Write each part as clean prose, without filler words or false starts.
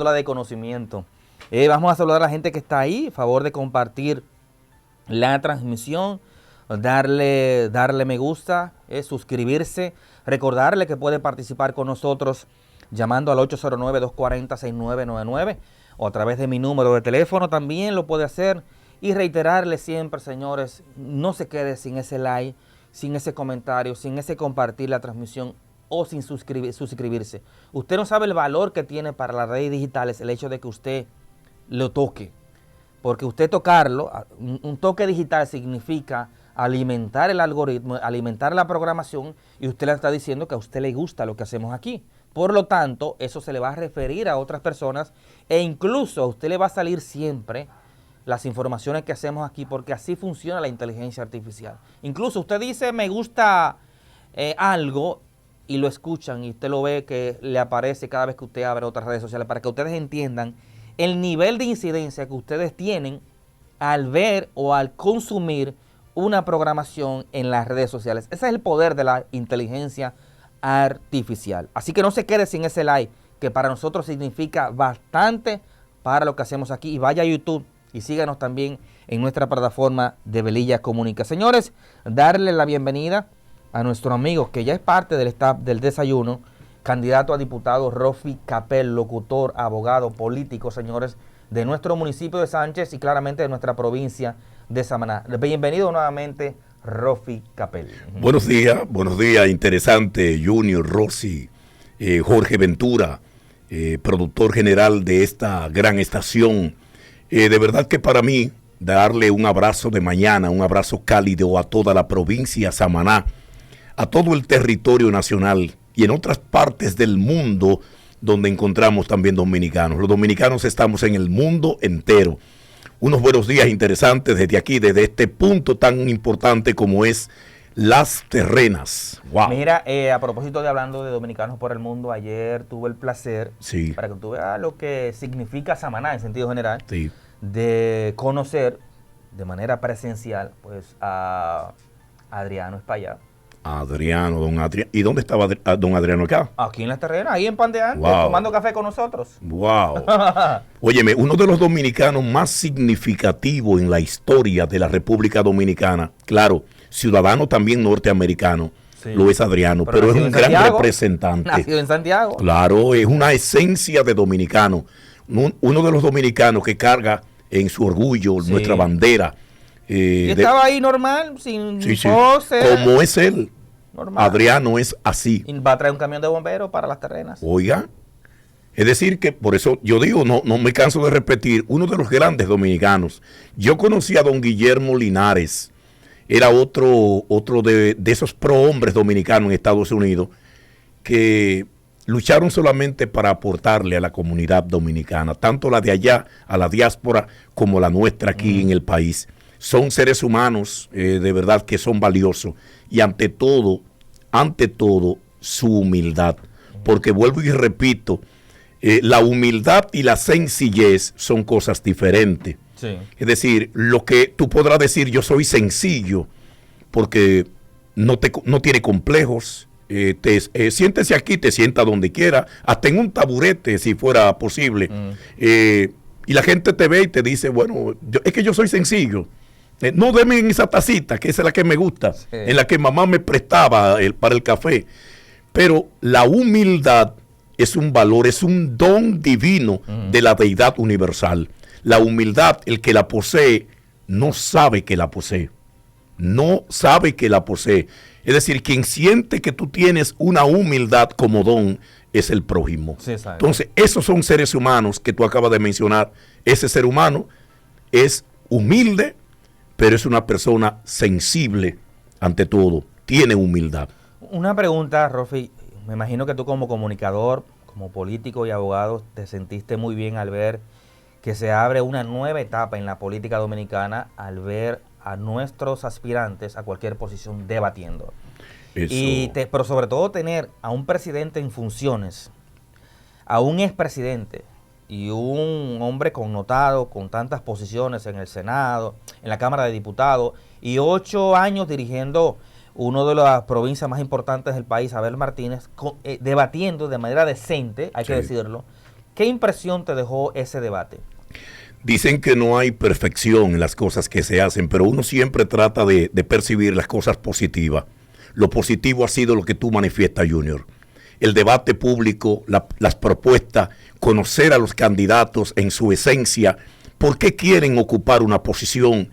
la de conocimiento. Vamos a saludar a la gente que está ahí, a favor de compartir la transmisión, darle me gusta, suscribirse, recordarle que puede participar con nosotros llamando al 809-240-6999 o a través de mi número de teléfono también lo puede hacer, y reiterarle siempre, señores, no se quede sin ese like, sin ese comentario, sin ese compartir la transmisión o sin suscribirse. Usted no sabe el valor que tiene para las redes digitales el hecho de que usted lo toque, porque usted tocarlo, un toque digital significa alimentar el algoritmo, alimentar la programación, y usted le está diciendo que a usted le gusta lo que hacemos aquí. Por lo tanto, eso se le va a referir a otras personas e incluso a usted le va a salir siempre las informaciones que hacemos aquí, porque así funciona la inteligencia artificial. Incluso usted dice me gusta algo y lo escuchan y usted lo ve que le aparece cada vez que usted abre otras redes sociales, para que ustedes entiendan el nivel de incidencia que ustedes tienen al ver o al consumir una programación en las redes sociales. Ese es el poder de la inteligencia artificial. Así que no se quede sin ese like, que para nosotros significa bastante para lo que hacemos aquí. Y vaya a YouTube y síganos también en nuestra plataforma de Velilla Comunica. Señores, darle la bienvenida a nuestro amigo que ya es parte del staff del desayuno, candidato a diputado Rofi Capel, locutor, abogado, político, señores, de nuestro municipio de Sánchez y claramente de nuestra provincia de Samaná. Bienvenido nuevamente, Rofi Capel. Buenos días, interesante, Junior, Rossi, Jorge Ventura, productor general de esta gran estación. De verdad que para mí, darle un abrazo de mañana, un abrazo cálido a toda la provincia de Samaná, a todo el territorio nacional y en otras partes del mundo donde encontramos también dominicanos. Los dominicanos estamos en el mundo entero. Unos buenos días interesantes desde aquí, desde este punto tan importante como es Las Terrenas. Wow. Mira, a propósito de hablando de dominicanos por el mundo, ayer tuve el placer, sí, para que tú veas lo que significa Samaná en sentido general, sí, de conocer de manera presencial pues a Adriano Espaillat. Adriano, don Adriano. ¿Y dónde estaba don Adriano acá? Aquí en Las Terrenas, ahí en Pandeante, wow, tomando café con nosotros. Wow. Óyeme, uno de los dominicanos más significativos en la historia de la República Dominicana, claro, ciudadano también norteamericano, sí, lo es Adriano, pero es un gran representante. Nacido en Santiago. Claro, es una esencia de dominicano. Uno de los dominicanos que carga en su orgullo, sí, nuestra bandera. Y estaba ahí normal, sin pose. Como es él. Normal. Adriano es así. Y va a traer un camión de bomberos para Las Terrenas. Oiga, es decir que por eso yo digo, no me canso de repetir, uno de los grandes dominicanos. Yo conocí a don Guillermo Linares, era otro de esos prohombres dominicanos en Estados Unidos que lucharon solamente para aportarle a la comunidad dominicana, tanto la de allá, a la diáspora, como la nuestra aquí en el país. Son seres humanos de verdad que son valiosos y ante todo, su humildad. Porque vuelvo y repito, la humildad y la sencillez son cosas diferentes. Sí. Es decir, lo que tú podrás decir, yo soy sencillo, porque no tiene complejos. Siéntese aquí, te sienta donde quiera, hasta en un taburete si fuera posible. Y la gente te ve y te dice, bueno, es que yo soy sencillo. No deme en esa tacita, que esa es la que me gusta, sí, en la que mamá me prestaba para el café. Pero la humildad es un valor, es un don divino de la deidad universal. La humildad, el que la posee, no sabe que la posee. No sabe que la posee. Es decir, quien siente que tú tienes una humildad como don es el prójimo. Sí, entonces, esos son seres humanos que tú acabas de mencionar. Ese ser humano es humilde, pero es una persona sensible ante todo, tiene humildad. Una pregunta, Rofi, me imagino que tú como comunicador, como político y abogado, te sentiste muy bien al ver que se abre una nueva etapa en la política dominicana, al ver a nuestros aspirantes a cualquier posición debatiendo. Eso. Pero sobre todo tener a un presidente en funciones, a un expresidente, y un hombre connotado con tantas posiciones en el Senado, en la Cámara de Diputados, y 8 años dirigiendo una de las provincias más importantes del país, Abel Martínez, debatiendo de manera decente, hay que decirlo, ¿Qué impresión te dejó ese debate? Dicen que no hay perfección en las cosas que se hacen, pero uno siempre trata de percibir las cosas positivas. Lo positivo ha sido lo que tú manifiestas, Junior. El debate público, las propuestas, conocer a los candidatos en su esencia, por qué quieren ocupar una posición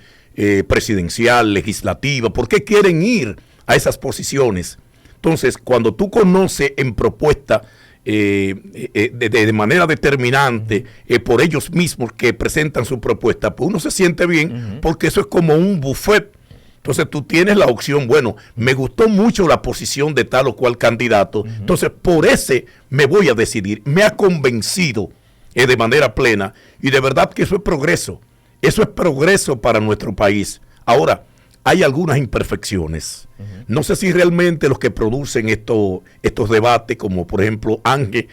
presidencial, legislativa, por qué quieren ir a esas posiciones. Entonces, cuando tú conoces en propuesta de manera determinante por ellos mismos que presentan su propuesta, pues uno se siente bien porque eso es como un buffet. Entonces tú tienes la opción, bueno, me gustó mucho la posición de tal o cual candidato, entonces por ese me voy a decidir, me ha convencido de manera plena y de verdad que eso es progreso para nuestro país. Ahora, hay algunas imperfecciones. No sé si realmente los que producen estos debates, como por ejemplo Ángel,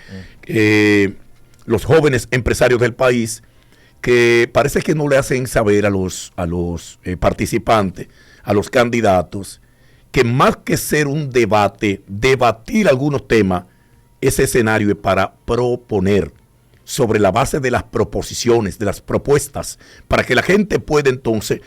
los jóvenes empresarios del país, que parece que no le hacen saber a los participantes, a los candidatos, que más que ser un debate, debatir algunos temas, ese escenario es para proponer sobre la base de las proposiciones, de las propuestas, para que la gente pueda entonces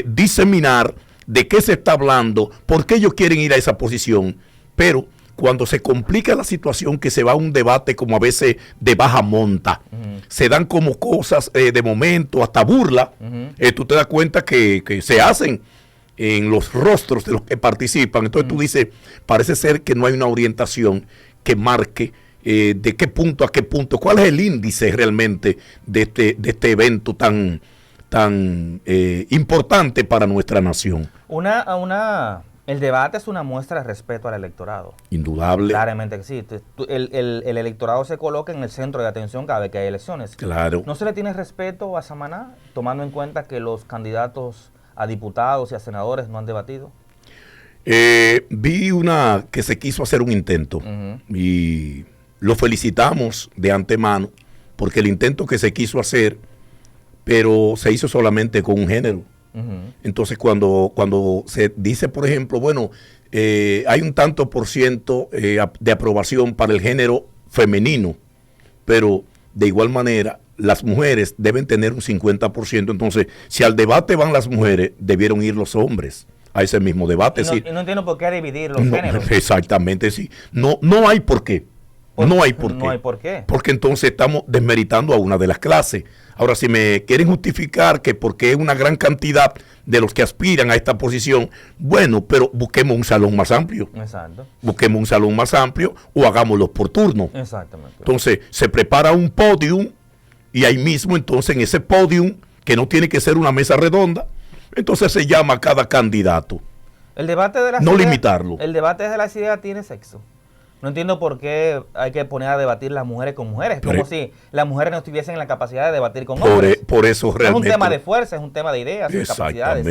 diseminar de qué se está hablando, por qué ellos quieren ir a esa posición. Pero cuando se complica la situación, que se va a un debate como a veces de baja monta, se dan como cosas de momento, hasta burla, tú te das cuenta que se hacen en los rostros de los que participan. Entonces tú dices, parece ser que no hay una orientación que marque de qué punto a qué punto, cuál es el índice realmente de este evento tan importante para nuestra nación. El debate es una muestra de respeto al electorado. Indudable. Claramente que sí. El electorado se coloca en el centro de atención cada vez que hay elecciones. Claro. ¿No se le tiene respeto a Samaná, tomando en cuenta que los candidatos a diputados y a senadores no han debatido? Vi una que se quiso hacer un intento y lo felicitamos de antemano porque el intento que se quiso hacer, pero se hizo solamente con un género. Entonces cuando se dice, por ejemplo, bueno, hay un tanto por ciento de aprobación para el género femenino, pero de igual manera las mujeres deben tener un 50%. Entonces, si al debate van las mujeres, debieron ir los hombres a ese mismo debate. Y no entiendo por qué dividir los géneros. Exactamente, sí. No hay por qué. No hay por qué. Porque entonces estamos desmeritando a una de las clases. Ahora, si me quieren justificar que porque es una gran cantidad de los que aspiran a esta posición, bueno, pero busquemos un salón más amplio. Exacto. Busquemos un salón más amplio o hagámoslo por turno. Exactamente. Entonces, se prepara un podium y ahí mismo, entonces, en ese podium, que no tiene que ser una mesa redonda, entonces se llama a cada candidato. El debate de las no ideas, limitarlo. El debate de las ideas tiene sexo. No entiendo por qué hay que poner a debatir las mujeres con mujeres, como si las mujeres no tuviesen la capacidad de debatir con hombres. Por eso realmente. Es un tema de fuerza, es un tema de ideas, de capacidades.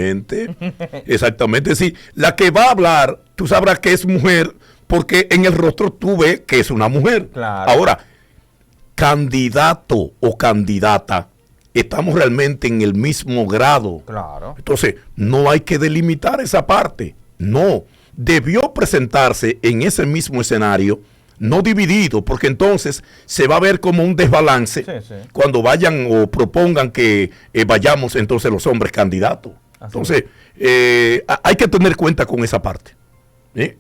Exactamente, sí. La que va a hablar, tú sabrás que es mujer, porque en el rostro tú ves que es una mujer. Claro. Ahora, candidato o candidata, estamos realmente en el mismo grado. Claro. Entonces, no hay que delimitar esa parte. No. Debió presentarse en ese mismo escenario, no dividido, porque entonces se va a ver como un desbalance cuando vayan o propongan que vayamos entonces los hombres candidatos. Entonces, hay que tener cuenta con esa parte.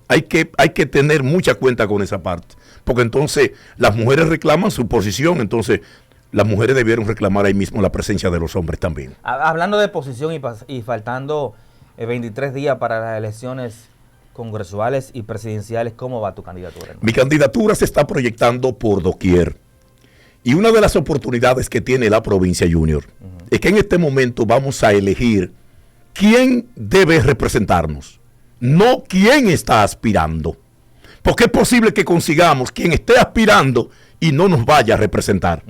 Hay que tener mucha cuenta con esa parte, porque entonces las mujeres reclaman su posición, entonces las mujeres debieron reclamar ahí mismo la presencia de los hombres también. Hablando de posición y faltando 23 días para las elecciones congresuales y presidenciales, ¿cómo va tu candidatura? Mi candidatura se está proyectando por doquier. Y una de las oportunidades que tiene la provincia, Junior, es que en este momento vamos a elegir quién debe representarnos, no quién está aspirando. Porque es posible que consigamos quien esté aspirando y no nos vaya a representar.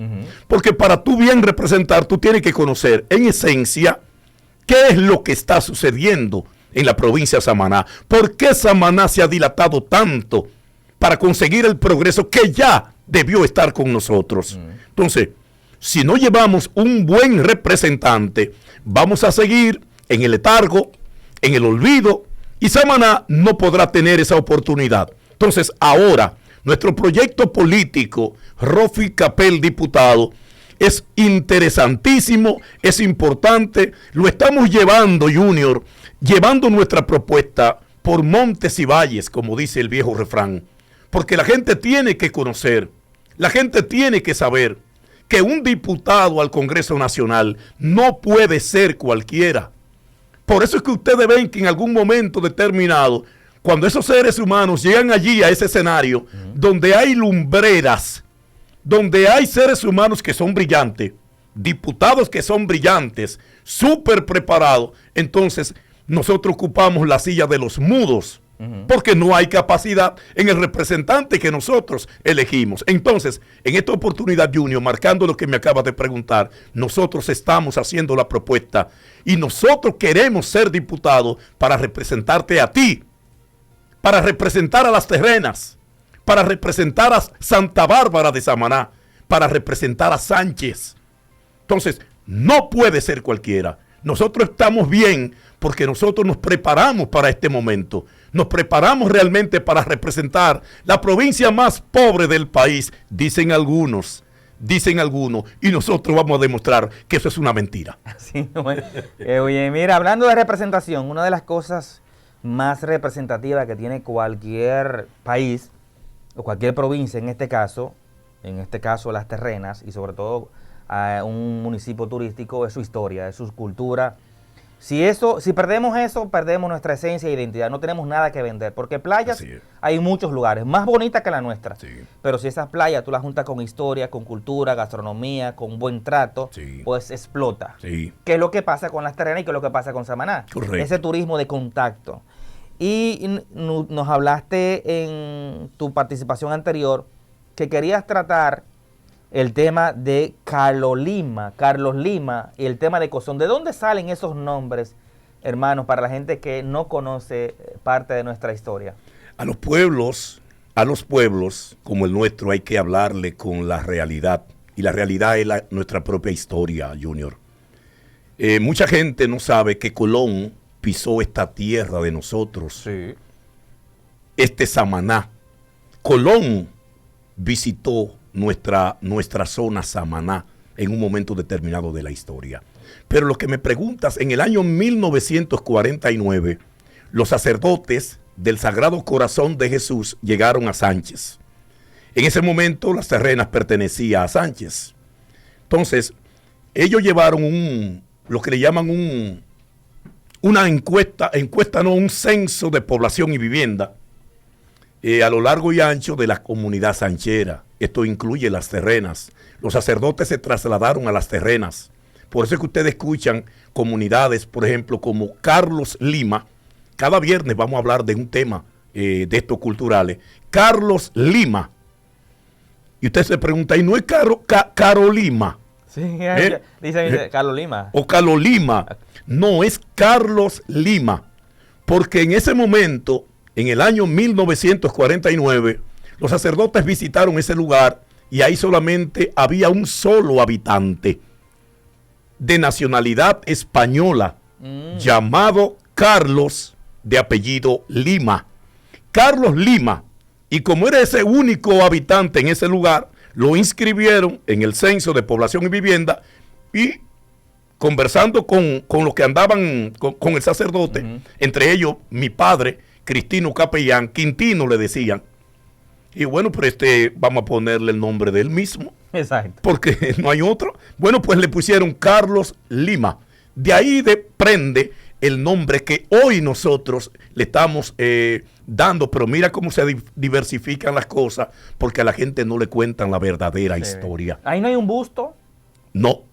Porque para tú bien representar, tú tienes que conocer en esencia qué es lo que está sucediendo en la provincia de Samaná. ¿Por qué Samaná se ha dilatado tanto para conseguir el progreso que ya debió estar con nosotros? Entonces, si no llevamos un buen representante, vamos a seguir en el letargo, en el olvido, y Samaná no podrá tener esa oportunidad. Entonces, ahora, Nuestro proyecto político, Rofi Capel, diputado, es interesantísimo, es importante. Lo estamos llevando, Junior, llevando nuestra propuesta por montes y valles, como dice el viejo refrán. Porque la gente tiene que conocer, la gente tiene que saber que un diputado al Congreso Nacional no puede ser cualquiera. Por eso es que ustedes ven que en algún momento determinado, cuando esos seres humanos llegan allí a ese escenario, donde hay lumbreras, donde hay seres humanos que son brillantes, diputados que son brillantes, súper preparados, entonces nosotros ocupamos la silla de los mudos, porque no hay capacidad en el representante que nosotros elegimos. Entonces, en esta oportunidad, Junior, marcando lo que me acaba de preguntar, nosotros estamos haciendo la propuesta y nosotros queremos ser diputados para representarte a ti, para representar a Las Terrenas, para representar a Santa Bárbara de Samaná, para representar a Sánchez. Entonces, no puede ser cualquiera. Nosotros estamos bien porque nosotros nos preparamos para este momento. Nos preparamos realmente para representar la provincia más pobre del país, dicen algunos, y nosotros vamos a demostrar que eso es una mentira. Sí, bueno. Oye, mira, hablando de representación, una de las cosas más representativas que tiene cualquier país, o cualquier provincia en este caso Las Terrenas, y sobre todo un municipio turístico, es su historia, es su cultura. Si perdemos eso, perdemos nuestra esencia e identidad, no tenemos nada que vender, porque playas hay muchos lugares, más bonitas que la nuestra, pero si esas playas tú las juntas con historia, con cultura, gastronomía, con buen trato, pues explota. ¿Qué es lo que pasa con Las Terrenas y qué es lo que pasa con Samaná? Correcto. Ese turismo de contacto. Y nos hablaste en tu participación anterior que querías tratar el tema de Carlos Lima y el tema de Cozón. ¿De dónde salen esos nombres, hermanos, para la gente que no conoce parte de nuestra historia? A los pueblos como el nuestro hay que hablarle con la realidad. Y la realidad es nuestra propia historia, Junior. Mucha gente no sabe que Colón pisó esta tierra de nosotros. Este Samaná. Colón visitó nuestra zona Samaná en un momento determinado de la historia. Pero lo que me preguntas, en el año 1949, los sacerdotes del Sagrado Corazón de Jesús llegaron a Sánchez. En ese momento Las Terrenas pertenecía a Sánchez. Entonces, ellos llevaron lo que le llaman una un censo de población y vivienda a lo largo y ancho de la comunidad sanchera. Esto incluye Las Terrenas. Los sacerdotes se trasladaron a Las Terrenas. Por eso es que ustedes escuchan comunidades, por ejemplo, como Carlos Lima. Cada viernes vamos a hablar de un tema de estos culturales. Carlos Lima. Y usted se pregunta, ¿y no es Carolima? Sí, dice Carlos Lima. O Carlos Lima. No, es Carlos Lima. Porque en ese momento, en el año 1949, los sacerdotes visitaron ese lugar y ahí solamente había un solo habitante de nacionalidad española llamado Carlos, de apellido Lima. Carlos Lima. Y como era ese único habitante en ese lugar, lo inscribieron en el censo de población y vivienda y conversando con los que andaban con el sacerdote, entre ellos mi padre, Cristino Capellán, Quintino le decían. Y bueno, pero vamos a ponerle el nombre de él mismo. Exacto. Porque no hay otro. Bueno, pues le pusieron Carlos Lima. De ahí prende el nombre que hoy nosotros le estamos dando. Pero mira cómo se diversifican las cosas, porque a la gente no le cuentan la verdadera historia. ¿Ahí no hay un busto? No.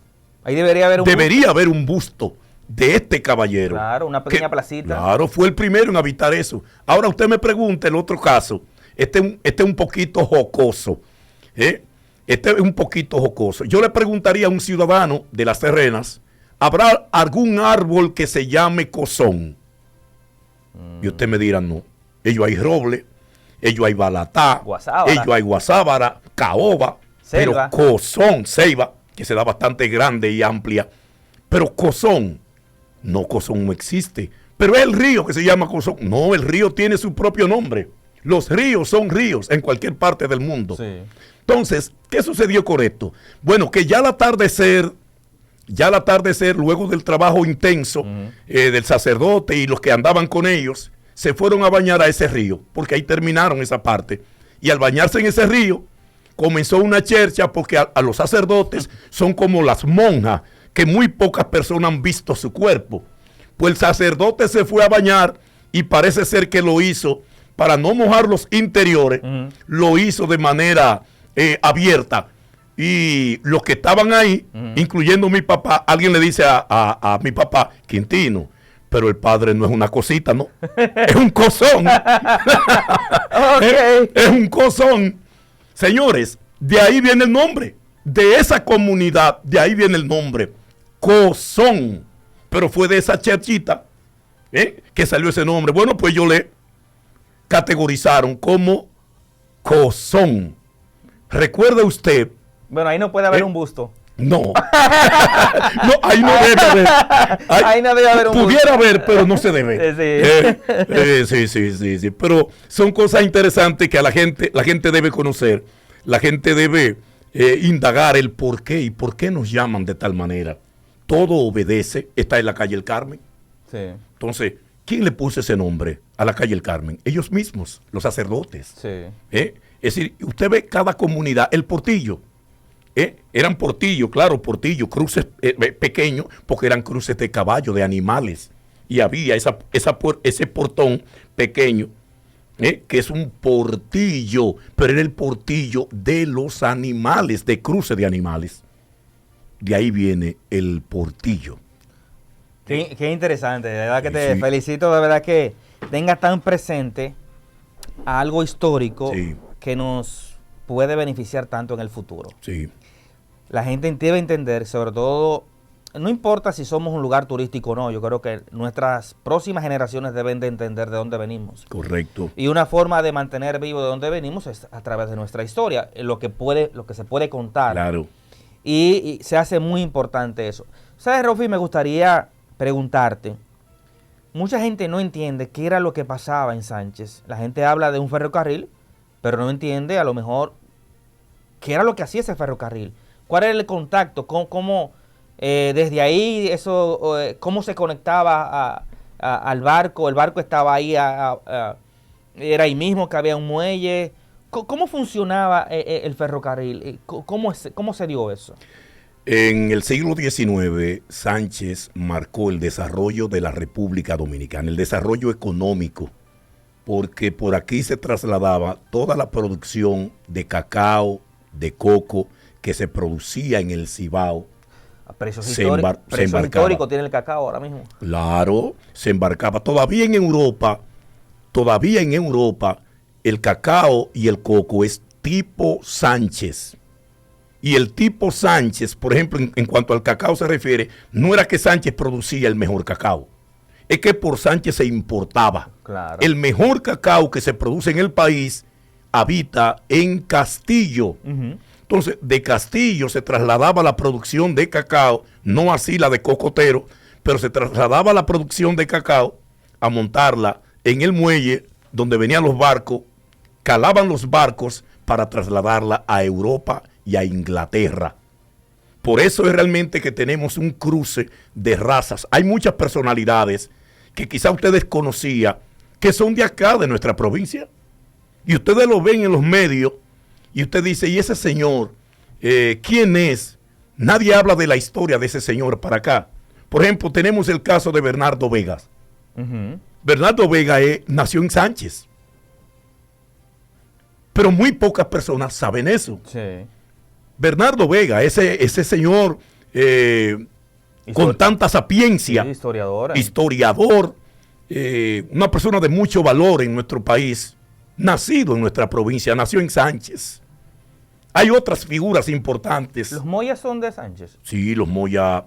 Ahí debería haber haber un busto de este caballero. Claro, una pequeña placita. Claro, fue el primero en habitar eso. Ahora usted me pregunta el otro caso. Este es un poquito jocoso. Este es un poquito jocoso. Yo le preguntaría a un ciudadano de Las Terrenas, ¿habrá algún árbol que se llame cozón? Y usted me dirá, no. Ellos hay roble, ellos hay balatá, ellos hay guasábara, caoba, pero cozón, ceiba, que se da bastante grande y amplia. Pero cozón no existe. Pero es el río que se llama Cozón. No, el río tiene su propio nombre. Los ríos son ríos en cualquier parte del mundo. Sí. Entonces, ¿qué sucedió con esto? Bueno, que ya al atardecer, luego del trabajo intenso del sacerdote y los que andaban con ellos, se fueron a bañar a ese río, porque ahí terminaron esa parte. Y al bañarse en ese río, comenzó una chercha, porque a los sacerdotes son como las monjas, que muy pocas personas han visto su cuerpo. Pues el sacerdote se fue a bañar y parece ser que lo hizo para no mojar los interiores, lo hizo de manera abierta. Y los que estaban ahí, incluyendo mi papá, alguien le dice a mi papá, Quintino, pero el padre no es una cosita, ¿no? Es un cozón. Es un cozón. Señores, de ahí viene el nombre. De esa comunidad, de ahí viene el nombre. Cozón. Pero fue de esa cherchita que salió ese nombre. Bueno, pues yo le categorizaron como cozón. ¿Recuerda usted? Bueno, ahí no puede haber un busto. No. No, ahí no debe haber. Ahí no debe haber un pudiera haber, pero no se debe. Sí. Pero son cosas interesantes que la gente debe conocer. La gente debe indagar el por qué y por qué nos llaman de tal manera. Todo obedece. Está en la calle El Carmen. Sí. Entonces, ¿quién le puso ese nombre a la calle El Carmen? Ellos mismos, los sacerdotes. Sí. Es decir, usted ve cada comunidad, el Portillo. Eran portillos, claro, portillos, cruces pequeños, porque eran cruces de caballo, de animales. Y había ese portón pequeño, que es un portillo, pero era el portillo de los animales, de cruce de animales. De ahí viene el portillo. Qué interesante, de verdad que te felicito, de verdad que tengas tan presente algo histórico que nos puede beneficiar tanto en el futuro. Sí. La gente debe entender, sobre todo, no importa si somos un lugar turístico o no, yo creo que nuestras próximas generaciones deben de entender de dónde venimos. Correcto. Y una forma de mantener vivo de dónde venimos es a través de nuestra historia, lo que se puede contar. Claro. Y se hace muy importante eso. ¿Sabes, Rofi? Me gustaría preguntarte, mucha gente no entiende qué era lo que pasaba en Sánchez. La gente habla de un ferrocarril, pero no entiende a lo mejor qué era lo que hacía ese ferrocarril. ¿Cuál era el contacto? ¿Cómo desde ahí eso, cómo se conectaba al barco? ¿El barco estaba ahí, era ahí mismo que había un muelle? ¿Cómo funcionaba el ferrocarril? ¿Cómo se dio eso? En el siglo XIX, Sánchez marcó el desarrollo de la República Dominicana, el desarrollo económico, porque por aquí se trasladaba toda la producción de cacao, de coco, que se producía en el Cibao. Precios históricos tiene el cacao ahora mismo. Claro, se embarcaba. Todavía en Europa, el cacao y el coco es tipo Sánchez. Y el tipo Sánchez, por ejemplo, en cuanto al cacao se refiere, no era que Sánchez producía el mejor cacao. Es que por Sánchez se importaba. Claro. El mejor cacao que se produce en el país habita en Castillo. Entonces, de Castillo se trasladaba la producción de cacao, no así la de cocotero, pero se trasladaba la producción de cacao a montarla en el muelle donde venían los barcos, calaban los barcos para trasladarla a Europa y a Inglaterra. Por eso es realmente que tenemos un cruce de razas. Hay muchas personalidades que quizá ustedes conocían, que son de acá, de nuestra provincia, y ustedes lo ven en los medios, y usted dice, ¿y ese señor quién es? Nadie habla de la historia de ese señor para acá. Por ejemplo, tenemos el caso de Bernardo Vegas. Bernardo Vega nació en Sánchez. Pero muy pocas personas saben eso. Sí. Bernardo Vega, ese señor con tanta sapiencia, sí, historiador, una persona de mucho valor en nuestro país, nacido en nuestra provincia, nació en Sánchez. Hay otras figuras importantes. ¿Los Moyas son de Sánchez? Sí, los Moyas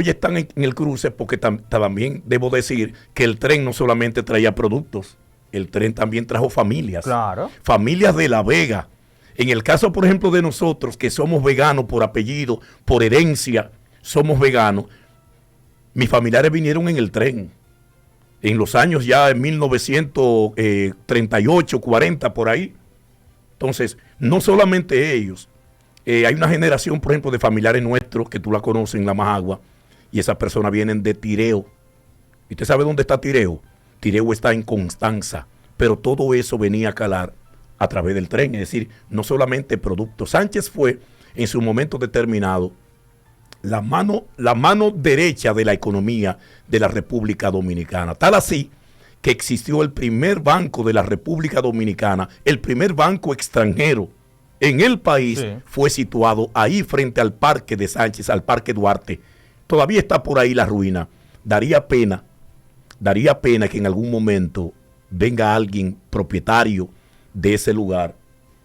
están en el cruce porque también debo decir que el tren no solamente traía productos, el tren también trajo familias. Claro. Familias de La Vega. En el caso, por ejemplo, de nosotros, que somos veganos por apellido, por herencia, somos veganos, mis familiares vinieron en el tren. en los años ya en 1938, 40, por ahí. Entonces, no solamente ellos, hay una generación, por ejemplo, de familiares nuestros, que tú la conoces en La Majagua, y esas personas vienen de Tireo. ¿Y usted sabe dónde está Tireo? Tireo está en Constanza, pero todo eso venía a calar a través del tren, es decir, no solamente producto. Sánchez fue, en su momento determinado, la mano derecha de la economía de la República Dominicana. Tal así que existió el primer banco de la República Dominicana, el primer banco extranjero en el país, sí, fue situado ahí frente al Parque de Sánchez, al Parque Duarte. Todavía está por ahí la ruina. Daría pena que en algún momento venga alguien propietario de ese lugar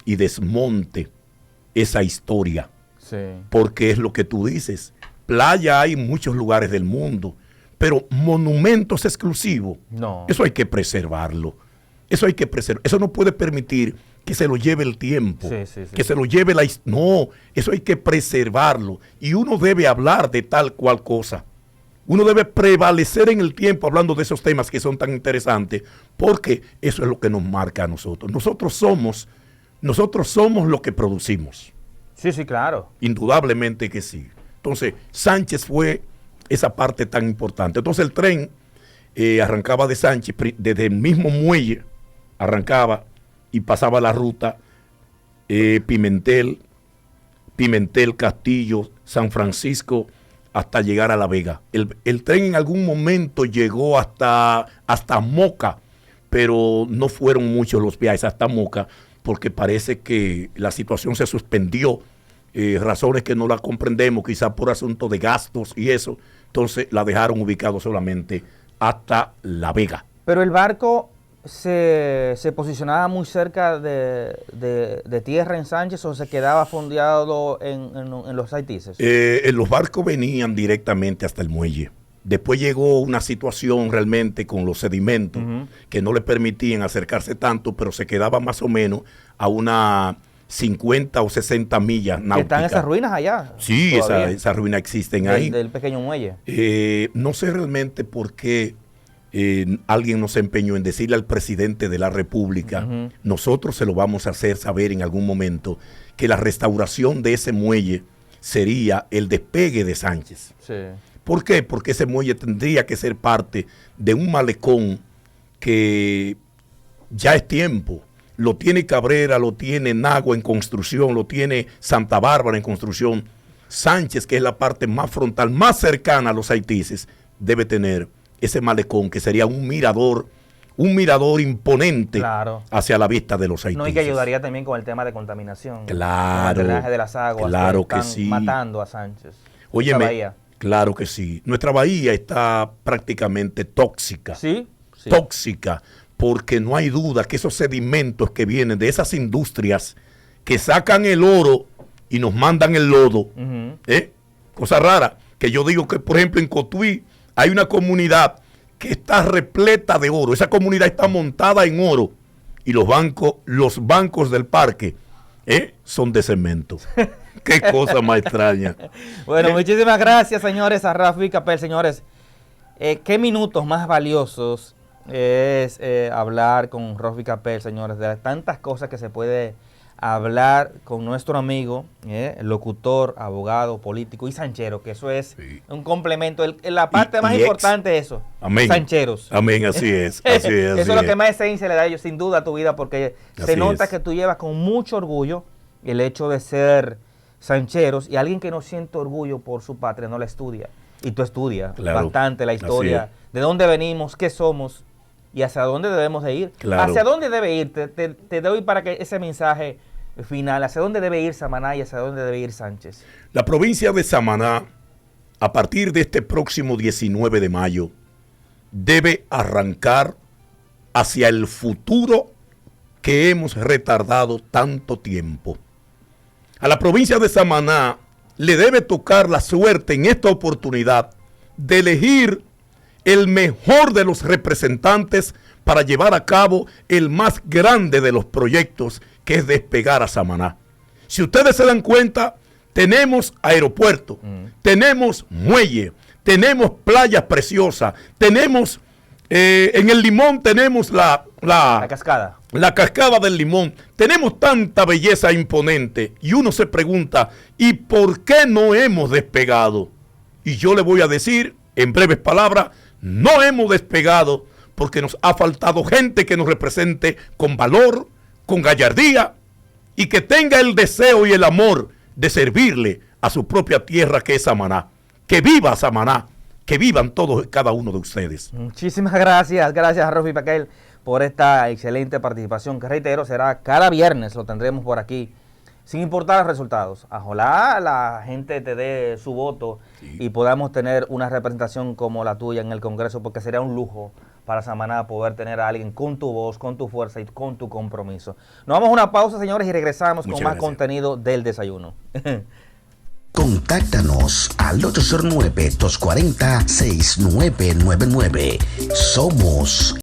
y desmonte esa historia. Sí. Porque es lo que tú dices. Playa hay en muchos lugares del mundo, pero monumentos exclusivos, no. Eso hay que preservarlo. Eso no puede permitir que se lo lleve el tiempo, que se lo lleve la... No, eso hay que preservarlo. Y uno debe hablar de tal cual cosa. Uno debe prevalecer en el tiempo hablando de esos temas que son tan interesantes, porque eso es lo que nos marca a nosotros. Nosotros somos lo que producimos. Sí, sí, claro. Indudablemente que sí. Entonces, Sánchez fue esa parte tan importante. Entonces, el tren arrancaba de Sánchez, desde el mismo muelle, arrancaba y pasaba la ruta Pimentel, Castillo, San Francisco, hasta llegar a La Vega. El tren en algún momento llegó hasta Moca, pero no fueron muchos los viajes hasta Moca, porque parece que la situación se suspendió, razones que no la comprendemos, quizás por asunto de gastos y eso. Entonces la dejaron ubicado solamente hasta La Vega. Pero el barco se posicionaba muy cerca de tierra en Sánchez, ¿o se quedaba fondeado en los haitises? Los barcos venían directamente hasta el muelle. Después llegó una situación realmente con los sedimentos que no le permitían acercarse tanto, pero se quedaba más o menos a una 50 o 60 millas náuticas. ¿Están esas ruinas allá? Sí, esas ruinas existen ahí. Del pequeño muelle. No sé realmente por qué alguien nos empeñó en decirle al presidente de la República, nosotros se lo vamos a hacer saber en algún momento, que la restauración de ese muelle sería el despegue de Sánchez. Sí. ¿Por qué? Porque ese muelle tendría que ser parte de un malecón que ya es tiempo. Lo tiene Cabrera, lo tiene Nagua en construcción, lo tiene Santa Bárbara en construcción. Sánchez, que es la parte más frontal, más cercana a los haitises, debe tener ese malecón que sería un mirador imponente, claro, hacia la vista de los haitises. No, y que ayudaría también con el tema de contaminación. Claro. El drenaje de las aguas, claro que están sí, matando a Sánchez. Óyeme, claro que sí. Nuestra bahía está prácticamente tóxica. Sí, sí. Tóxica, porque no hay duda que esos sedimentos que vienen de esas industrias que sacan el oro y nos mandan el lodo, cosa rara, que yo digo que, por ejemplo, en Cotuí hay una comunidad que está repleta de oro. Esa comunidad está montada en oro y los bancos del parque son de cemento. Qué cosa más extraña. Bueno, muchísimas gracias, señores, a Rafi Capel. Señores, qué minutos más valiosos es hablar con Rafi Capel, señores, de tantas cosas que se puede hablar con nuestro amigo, locutor, abogado, político y sanchero, que eso es un complemento. La parte más importante es eso. Amén. Sancheros. Amén, así es. Así es. Eso es lo que más esencia le da a ellos, sin duda, a tu vida, porque se nota que tú llevas con mucho orgullo el hecho de ser sancheros, y alguien que no siente orgullo por su patria no la estudia. Y tú estudias bastante la historia, de dónde venimos, qué somos y hacia dónde debemos de ir. Claro. ¿Hacia dónde debe ir? Te doy para que ese mensaje final, ¿hacia dónde debe ir Samaná y hacia dónde debe ir Sánchez? La provincia de Samaná, a partir de este próximo 19 de mayo, debe arrancar hacia el futuro que hemos retardado tanto tiempo. A la provincia de Samaná le debe tocar la suerte en esta oportunidad de elegir el mejor de los representantes para llevar a cabo el más grande de los proyectos, que es despegar a Samaná. Si ustedes se dan cuenta, tenemos aeropuerto, tenemos muelle, tenemos playas preciosas, tenemos En el Limón tenemos La cascada. la cascada del Limón. Tenemos tanta belleza imponente y uno se pregunta, ¿y por qué no hemos despegado? Y yo le voy a decir, en breves palabras, no hemos despegado porque nos ha faltado gente que nos represente con valor, con gallardía y que tenga el deseo y el amor de servirle a su propia tierra que es Samaná. Que viva Samaná, que vivan todos y cada uno de ustedes. Muchísimas gracias a Rufi Paquel por esta excelente participación, que reitero, será cada viernes, lo tendremos por aquí, sin importar los resultados. Ojalá la gente te dé su voto y podamos tener una representación como la tuya en el Congreso, porque sería un lujo para Samaná poder tener a alguien con tu voz, con tu fuerza y con tu compromiso. Nos vamos a una pausa, señores, y regresamos con más contenido del desayuno. Contáctanos al 809-240-6999. Somos